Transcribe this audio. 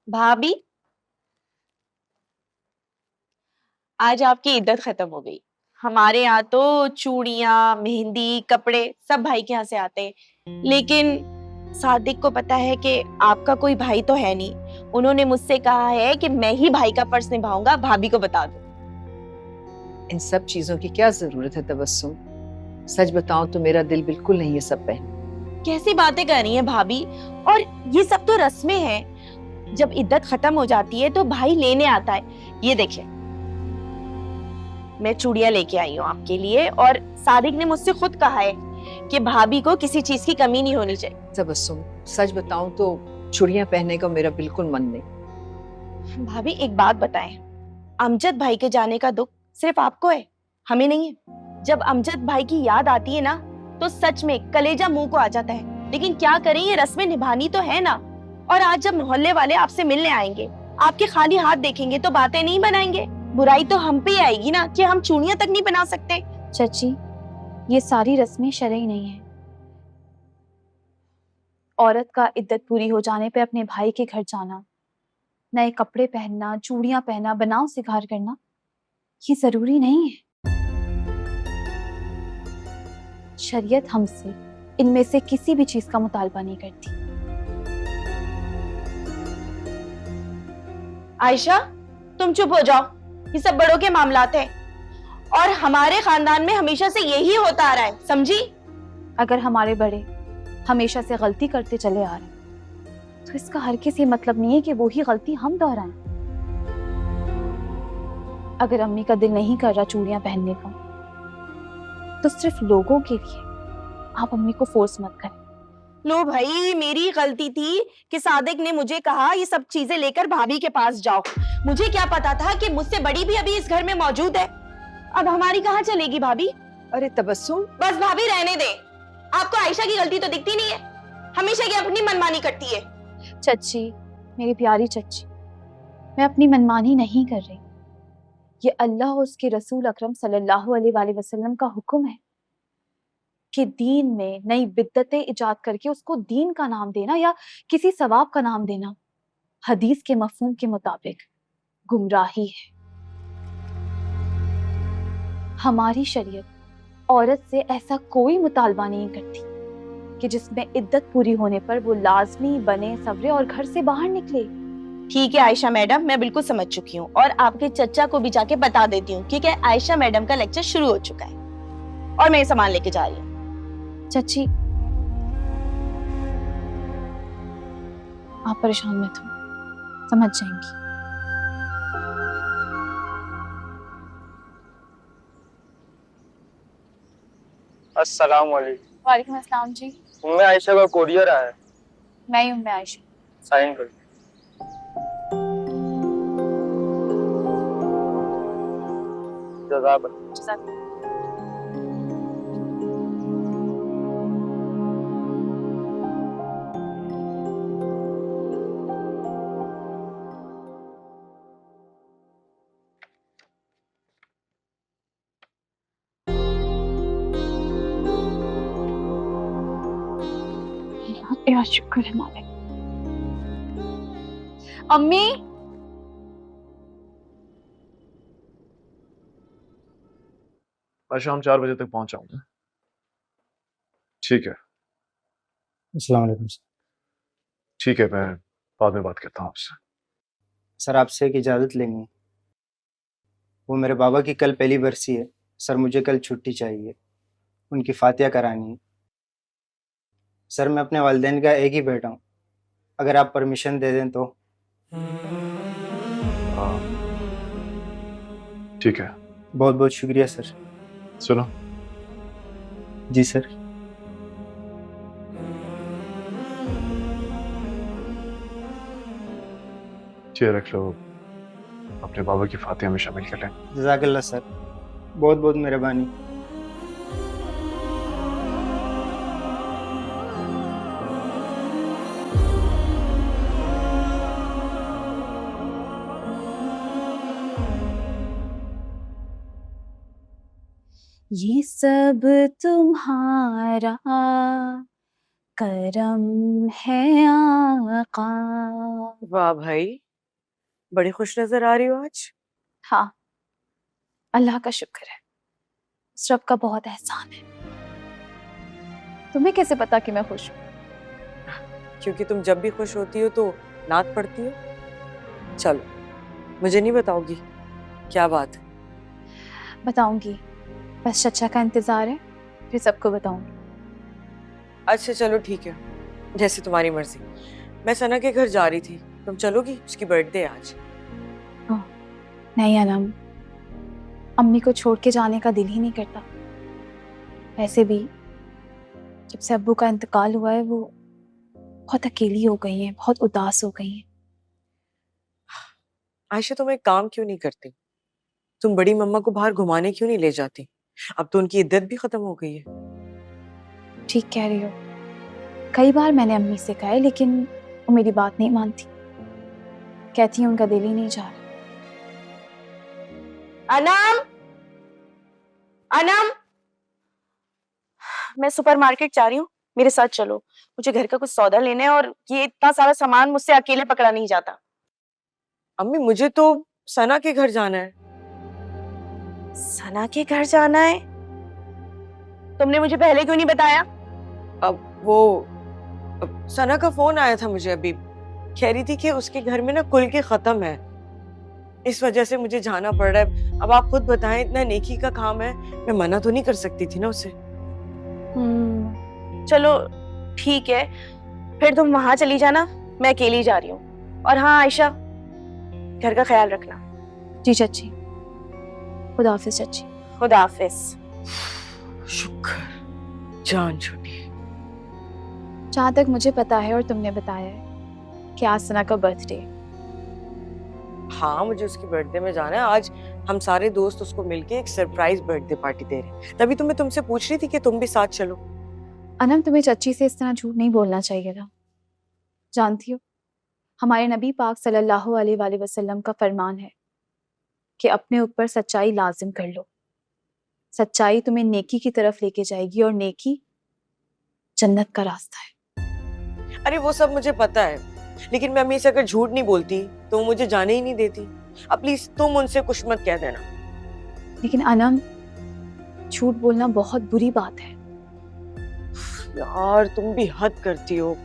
भाभी, आज आपकी इद्दत खत्म हो गई। हमारे यहाँ तो चूड़ियां, मेहंदी, कपड़े सब भाई के यहाँ से आते हैं। लेकिन सादिक को पता है कि आपका कोई भाई तो है नहीं। उन्होंने मुझसे कहा है कि मैं ही भाई का फर्ज निभाऊंगा, भाभी को बता दो। इन सब चीजों की क्या जरूरत है तबस्सुम? सच बताऊं तो मेरा दिल बिल्कुल नहीं है सब पहने। कैसी बातें कर रही हैं भाभी? और ये सब तो रस्में हैं। जब इद्दत खत्म हो जाती है तो भाई लेने आता है। ये देखिए, मैं चूड़ियां लेके आई हूँ आपके लिए, और सादिक ने मुझसे खुद कहा है कि भाभी को किसी चीज की कमी नहीं होनी चाहिए। तबस्सुम, सच बताऊं तो चूड़ियां पहनने का मेरा बिल्कुल मन नहीं। भाभी एक बात बताएं, अमजद भाई के जाने का दुख सिर्फ आपको है, हमें नहीं है। जब अमजद भाई की याद आती है ना, तो सच में कलेजा मुंह को आ जाता है। लेकिन क्या करें, ये रस्में निभानी तो है ना। और आज जब मोहल्ले वाले आपसे मिलने आएंगे, आपके खाली हाथ देखेंगे तो बातें नहीं बनाएंगे। बुराई तो हम पे ही आएगी ना कि हम चूड़ियां तक नहीं बना सकते। चाची, ये सारी रस्में शरई नहीं है। औरत का इद्दत पूरी हो जाने पे अपने भाई के घर जाना, नए कपड़े पहनना, चूड़ियां पहनना, बनाव सिंगार करना, ये जरूरी नहीं है। शरीयत हमसे इनमें से किसी भी चीज का मुतालबा नहीं करती। आयशा, तुम चुप हो जाओ। ये सब बड़ों के मामलात हैं, और हमारे खानदान में हमेशा से यही होता आ रहा है, समझी? अगर हमारे बड़े हमेशा से गलती करते चले आ रहे तो इसका हर किसी मतलब नहीं है कि वो ही गलती हम दोहराएं। अगर अम्मी का दिल नहीं कर रहा चूड़ियां पहनने का, तो सिर्फ लोगों के लिए आप अम्मी को फोर्स मत करें। लो भाई, मेरी गलती थी कि सादिक ने मुझे कहा ये सब चीजें लेकर भाभी के पास जाओ। मुझे क्या पता था कि मुझसे बड़ी भी अभी इस घर में मौजूद है। अब हमारी कहाँ चलेगी भाभी? अरे तबस्सुम, बस भाभी, रहने दे। आपको आयशा की गलती तो दिखती नहीं है, हमेशा की अपनी मनमानी करती है। चच्ची, मेरी प्यारी चच्ची, मैं अपनी मनमानी नहीं कर रही। ये अल्लाह और उसके रसूल अकरम सल्लल्लाहु अलैहि वसल्लम का हुक्म है कि दीन में नई बिद्दतें इजाद करके उसको दीन का नाम देना या किसी सवाब का नाम देना हदीस के मफहूम के मुताबिक गुमराही है। हमारी शरीयत औरत से ऐसा कोई मुतालबा नहीं करती कि जिसमें इद्दत पूरी होने पर वो लाजमी बने, सवरे और घर से बाहर निकले। ठीक है आयशा मैडम, मैं बिल्कुल समझ चुकी हूँ, और आपके चचा को भी जाके बता देती हूँ कि आयशा मैडम का लेक्चर शुरू हो चुका है और मैं ये सामान लेके जा रही हूँ। चाची, आप परेशान मत हो, समझ जाएंगी। अस्सलाम वालेकुम। वालेकुम अस्सलाम जी। उम्मे आयशा का कोरियर आया है। मैं ही हूँ, मैं आयशा। साइन कर। जज़ाक। या शुक्र है मालिक। अम्मी, मैं शाम 4 बजे तक पहुंच जाऊंगा। ठीक है। अस्सलाम वालेकुम सर। ठीक है, मैं बाद में बात करता हूँ आपसे। सर, आपसे एक इजाज़त लेंगे। वो मेरे बाबा की कल पहली बरसी है सर, मुझे कल छुट्टी चाहिए, उनकी फातिहा करानी है। सर, मैं अपने वालिदैन का एक ही बेटा हूँ, अगर आप परमिशन दे दें तो। हाँ, ठीक है। बहुत बहुत शुक्रिया सर। सुनो, जी सर। ये रख लो, अपने बाबा की फातिहा में शामिल कर लें। जज़ाकल्लाह सर, बहुत बहुत मेहरबानी। ये सब तुम्हारा करम है आका। वाह भाई, बड़ी खुश नजर आ रही हो आज। हाँ, अल्लाह का शुक्र है, उस रब का बहुत एहसान है। तुम्हें कैसे पता कि मैं खुश हूँ? क्योंकि तुम जब भी खुश होती हो तो नात पढ़ती हो। चलो, मुझे नहीं बताओगी क्या बात है? बताऊंगी, बस चचा का इंतजार है, फिर सबको बताऊंगी। अच्छा चलो ठीक है, जैसे तुम्हारी मर्जी। मैं सना के घर जा रही थी, तुम चलोगी? उसकी बर्थडे है आज। नहीं अनम, अम्मी को छोड़ के जाने का दिल ही नहीं करता। वैसे भी जब से अब्बू का इंतकाल हुआ है वो बहुत अकेली हो गई हैं, बहुत उदास हो गई हैं। आयशा, तुम एक काम क्यों नहीं करती? तुम बड़ी मम्मा को बाहर घुमाने क्यों नहीं ले जाती? अब तो उनकी इद्दत भी खत्म हो गई है। ठीक कह रही हो, कई बार मैंने अम्मी से कहा है लेकिन वो मेरी बात नहीं मानती, कहती है उनका दिल ही नहीं जा रहा। अनम, अनम, मैं सुपरमार्केट जा रही हूँ, मेरे साथ चलो। मुझे घर का कुछ सौदा लेना है और ये इतना सारा सामान मुझसे अकेले पकड़ा नहीं जाता। अम्मी, मुझे तो सना के घर जाना है। सना के घर जाना है? तुमने मुझे पहले क्यों नहीं बताया? अब सना का फोन आया था मुझे अभी, कह रही थी कि उसके घर में ना कुल के खत्म है, इस वजह से मुझे जाना पड़ रहा है। अब आप खुद बताएं, इतना नेकी का काम है, मैं मना तो नहीं कर सकती थी ना उसे। चलो ठीक है, फिर तुम वहां चली जाना, मैं अकेली जा रही हूँ। और हाँ आयशा, घर का ख्याल रखना। जी चाची, खुदा हाफिज चाची। खुदा हाफिज। शुक्र, जान छूटी। जहाँ तक मुझे पता है और तुमने बताया है कि आज सना का बर्थडे। हाँ, मुझे उसकी बर्थडे में जाना है। आज हम सारे दोस्त उसको मिलके एक सरप्राइज बर्थडे पार्टी दे रहे हैं। तभी तो मैं तुमसे पूछ रही थी कि तुम भी साथ चलो। अनम, तुम्हें चच्ची से इस तरह झूठ नहीं बोलना चाहिए था। जानती हो, हमारे नबी पाक सल्लल्लाहु अलैहि वसल्लम का फरमान है कि अपने ऊपर सच्चाई लाजिम कर लो। सच्चाई तुम्हें नेकी की तरफ लेके जाएगी और नेकी जन्नत का रास्ता है। अरे वो सब मुझे पता है, लेकिन मैं अम्मी से अगर झूठ नहीं बोलती तो वो मुझे जाने ही नहीं देती। अब प्लीज तुम उनसे कुछ मत कह देना। लेकिन अनम, झूठ बोलना बहुत बुरी बात है। यार तुम भी हद करती हो।